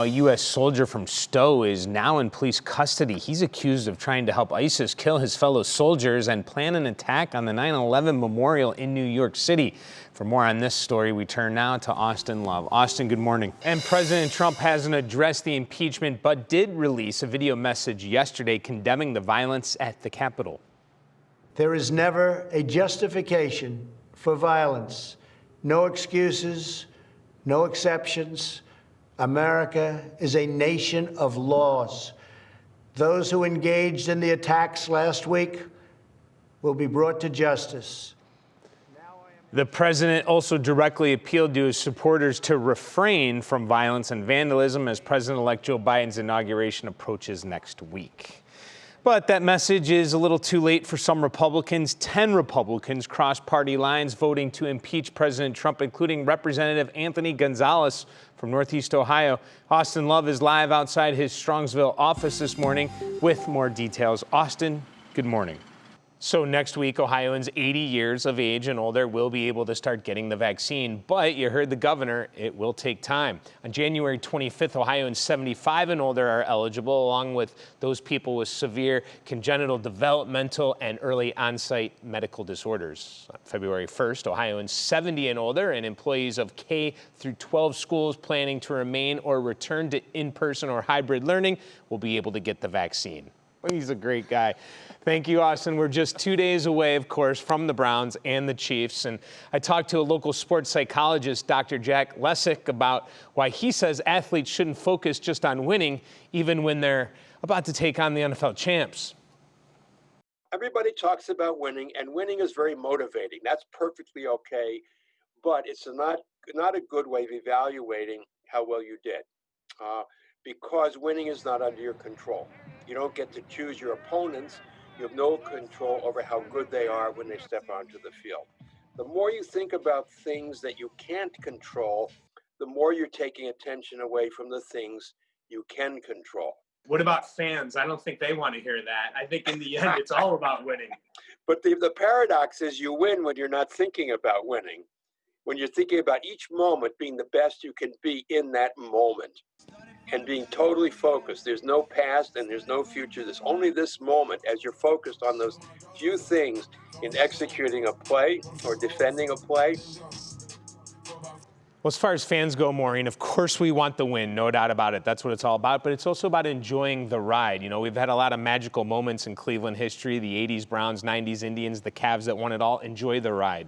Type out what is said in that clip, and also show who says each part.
Speaker 1: A U.S. soldier from Stowe is now in police custody. He's accused of trying to help ISIS kill his fellow soldiers and plan an attack on the 9/11 memorial in New York City. For more on this story, we turn now to Austin Love. Austin, good morning. And President Trump hasn't addressed the impeachment, but did release a video message yesterday condemning the violence at the Capitol.
Speaker 2: There is never a justification for violence. No excuses, no exceptions. America is a nation of laws. Those who engaged in the attacks last week will be brought to justice.
Speaker 1: The president also directly appealed to his supporters to refrain from violence and vandalism as President-elect Joe Biden's inauguration approaches next week. But that message is a little too late for some Republicans. 10 Republicans crossed party lines voting to impeach President Trump, including Representative Anthony Gonzalez from Northeast Ohio. Austin Love is live outside his Strongsville office this morning with more details. Austin, good morning. So next week, Ohioans 80 years of age and older will be able to start getting the vaccine. But you heard the governor, it will take time. On January 25th, Ohioans 75 and older are eligible, along with those people with severe congenital, developmental, and early onset medical disorders. On February 1st, Ohioans 70 and older and employees of K through 12 schools planning to remain or return to in-person or hybrid learning will be able to get the vaccine. He's a great guy. Thank you, Austin. We're just 2 days away, of course, from the Browns and the Chiefs. And I talked to a local sports psychologist, Dr. Jack Lesick, about why he says athletes shouldn't focus just on winning, even when they're about to take on the NFL champs.
Speaker 3: Everybody talks about winning, and winning is very motivating. That's perfectly okay, but it's not a good way of evaluating how well you did, because winning is not under your control. You don't get to choose your opponents. You have no control over how good they are when they step onto the field. The more you think about things that you can't control, the more you're taking attention away from the things you can control.
Speaker 1: What about fans? I don't think they want to hear that. I think in the end, it's all about winning.
Speaker 3: But the paradox is you win when you're not thinking about winning. When you're thinking about each moment being the best you can be in that moment and being totally focused. There's no past and there's no future. There's only this moment as you're focused on those few things in executing a play or defending a play.
Speaker 1: Well, as far as fans go, Maureen, of course we want the win, no doubt about it. That's what it's all about. But it's also about enjoying the ride. You know, we've had a lot of magical moments in Cleveland history, the 80s Browns, 90s Indians, the Cavs that won it all. Enjoy the ride.